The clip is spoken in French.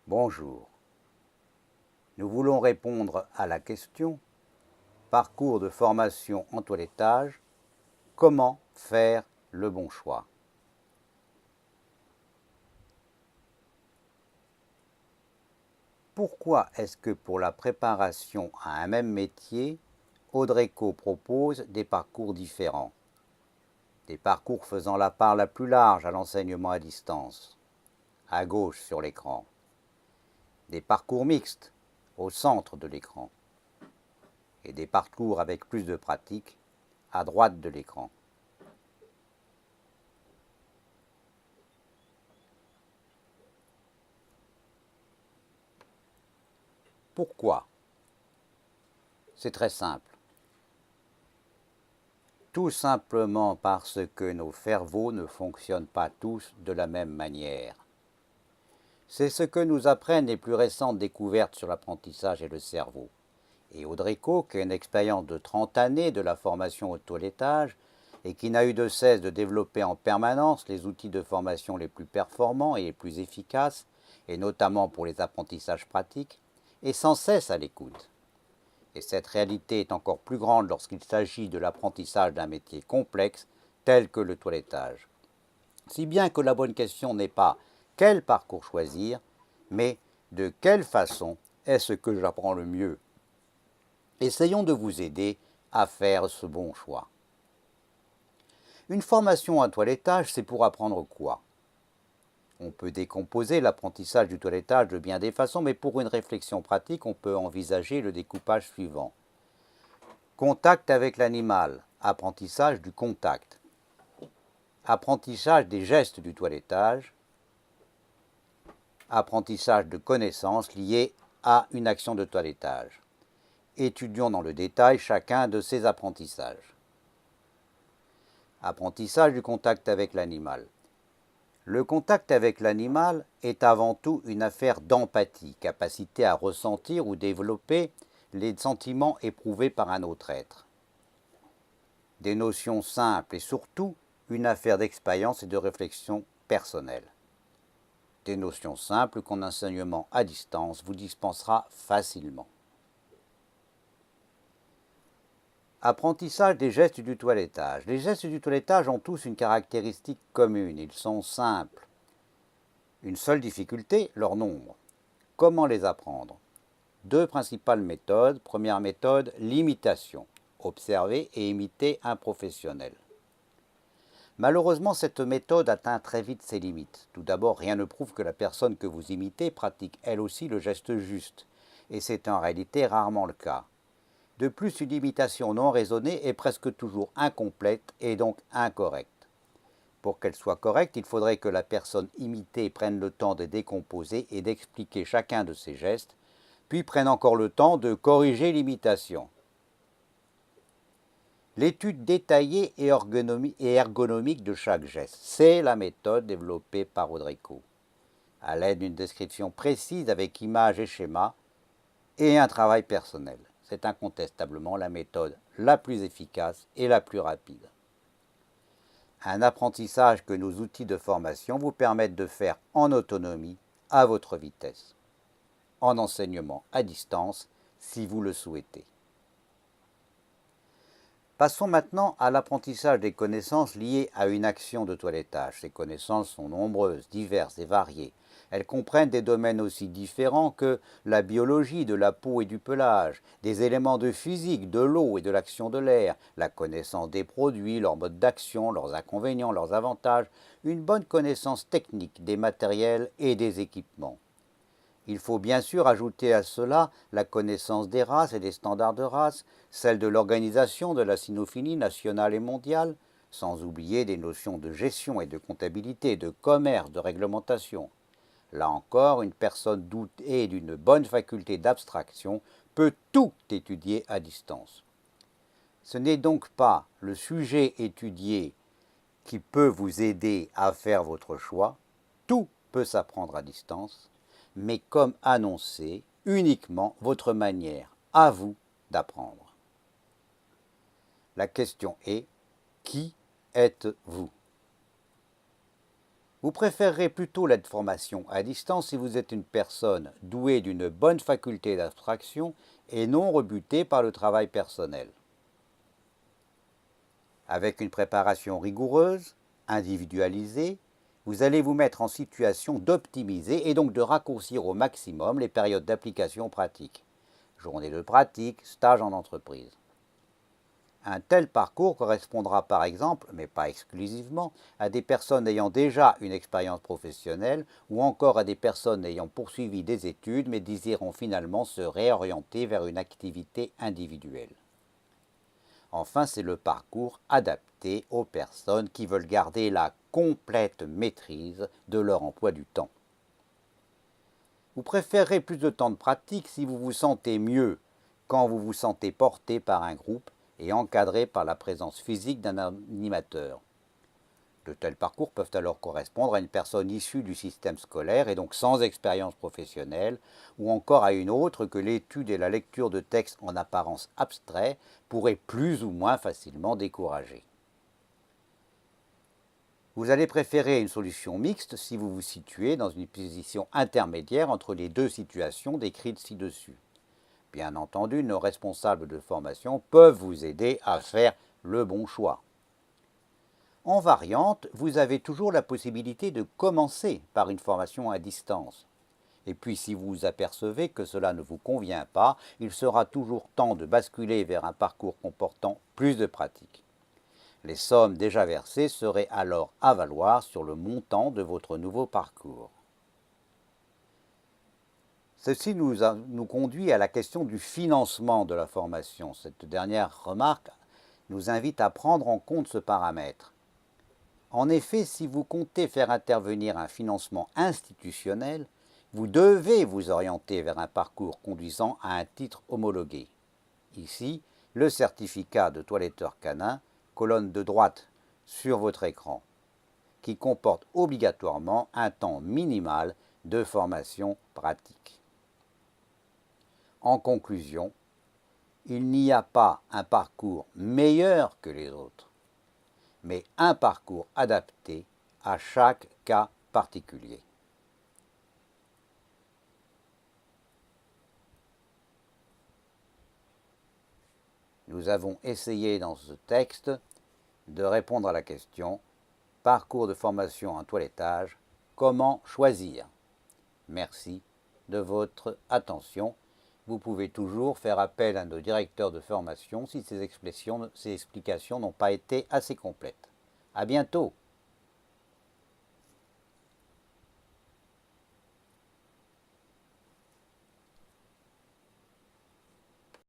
Bonjour. Nous voulons répondre à la question parcours de formation en toilettage, comment faire le bon choix? Pourquoi est-ce que pour la préparation à un même métier, Audreco propose des parcours différents? Des parcours faisant la part la plus large à l'enseignement à distance, à gauche sur l'écran. Des parcours mixtes, au centre de l'écran. Et des parcours avec plus de pratique, à droite de l'écran. Pourquoi? C'est très simple. Tout simplement parce que nos cerveaux ne fonctionnent pas tous de la même manière. C'est ce que nous apprennent les plus récentes découvertes sur l'apprentissage et le cerveau. Et Audreco, qui a une expérience de 30 années de la formation au toilettage et qui n'a eu de cesse de développer en permanence les outils de formation les plus performants et les plus efficaces, et notamment pour les apprentissages pratiques, est sans cesse à l'écoute. Et cette réalité est encore plus grande lorsqu'il s'agit de l'apprentissage d'un métier complexe tel que le toilettage. Si bien que la bonne question n'est pas quel parcours choisir, mais de quelle façon est-ce que j'apprends le mieux. Essayons de vous aider à faire ce bon choix. Une formation à toilettage, c'est pour apprendre quoi? On peut décomposer l'apprentissage du toilettage de bien des façons, mais pour une réflexion pratique, on peut envisager le découpage suivant. Contact avec l'animal, apprentissage du contact. Apprentissage des gestes du toilettage. Apprentissage de connaissances liées à une action de toilettage. Étudions dans le détail chacun de ces apprentissages. Apprentissage du contact avec l'animal. Le contact avec l'animal est avant tout une affaire d'empathie, capacité à ressentir ou développer les sentiments éprouvés par un autre être. Des notions simples et surtout une affaire d'expérience et de réflexion personnelle. Des notions simples qu'un enseignement à distance vous dispensera facilement. Apprentissage des gestes du toilettage. Les gestes du toilettage ont tous une caractéristique commune, ils sont simples. Une seule difficulté, leur nombre. Comment les apprendre? Deux principales méthodes. Première méthode, l'imitation. Observer et imiter un professionnel. Malheureusement, cette méthode atteint très vite ses limites. Tout d'abord, rien ne prouve que la personne que vous imitez pratique elle aussi le geste juste, et c'est en réalité rarement le cas. De plus, une imitation non raisonnée est presque toujours incomplète et donc incorrecte. Pour qu'elle soit correcte, il faudrait que la personne imitée prenne le temps de décomposer et d'expliquer chacun de ses gestes, puis prenne encore le temps de corriger l'imitation. L'étude détaillée et ergonomique de chaque geste, c'est la méthode développée par Audreco, à l'aide d'une description précise avec images et schémas et un travail personnel. C'est incontestablement la méthode la plus efficace et la plus rapide. Un apprentissage que nos outils de formation vous permettent de faire en autonomie, à votre vitesse, en enseignement à distance, si vous le souhaitez. Passons maintenant à l'apprentissage des connaissances liées à une action de toilettage. Ces connaissances sont nombreuses, diverses et variées. Elles comprennent des domaines aussi différents que la biologie de la peau et du pelage, des éléments de physique, de l'eau et de l'action de l'air, la connaissance des produits, leurs modes d'action, leurs inconvénients, leurs avantages, une bonne connaissance technique des matériels et des équipements. Il faut bien sûr ajouter à cela la connaissance des races et des standards de race, celle de l'organisation de la cynophilie nationale et mondiale, sans oublier des notions de gestion et de comptabilité, de commerce, de réglementation. Là encore, une personne dotée d'une bonne faculté d'abstraction peut tout étudier à distance. Ce n'est donc pas le sujet étudié qui peut vous aider à faire votre choix, tout peut s'apprendre à distance, mais comme annoncé, uniquement votre manière à vous d'apprendre. La question est, qui êtes-vous? Vous préférerez plutôt la formation à distance si vous êtes une personne douée d'une bonne faculté d'abstraction et non rebutée par le travail personnel. Avec une préparation rigoureuse, individualisée, vous allez vous mettre en situation d'optimiser et donc de raccourcir au maximum les périodes d'application pratique. Journée de pratique, stage en entreprise. Un tel parcours correspondra par exemple, mais pas exclusivement, à des personnes ayant déjà une expérience professionnelle ou encore à des personnes ayant poursuivi des études mais désirant finalement se réorienter vers une activité individuelle. Enfin, c'est le parcours adapté aux personnes qui veulent garder la complète maîtrise de leur emploi du temps. Vous préférerez plus de temps de pratique si vous vous sentez mieux quand vous vous sentez porté par un groupe et encadré par la présence physique d'un animateur. De tels parcours peuvent alors correspondre à une personne issue du système scolaire et donc sans expérience professionnelle, ou encore à une autre que l'étude et la lecture de textes en apparence abstraits pourraient plus ou moins facilement décourager. Vous allez préférer une solution mixte si vous vous situez dans une position intermédiaire entre les deux situations décrites ci-dessus. Bien entendu, nos responsables de formation peuvent vous aider à faire le bon choix. En variante, vous avez toujours la possibilité de commencer par une formation à distance. Et puis si vous vous apercevez que cela ne vous convient pas, il sera toujours temps de basculer vers un parcours comportant plus de pratique. Les sommes déjà versées seraient alors à valoir sur le montant de votre nouveau parcours. Ceci nous conduit à la question du financement de la formation. Cette dernière remarque nous invite à prendre en compte ce paramètre. En effet, si vous comptez faire intervenir un financement institutionnel, vous devez vous orienter vers un parcours conduisant à un titre homologué. Ici, le certificat de toiletteur canin, colonne de droite sur votre écran, qui comporte obligatoirement un temps minimal de formation pratique. En conclusion, il n'y a pas un parcours meilleur que les autres, mais un parcours adapté à chaque cas particulier. Nous avons essayé dans ce texte de répondre à la question « Parcours de formation en toilettage, comment choisir ?» Merci de votre attention. Vous pouvez toujours faire appel à nos directeurs de formation si ces explications n'ont pas été assez complètes. À bientôt!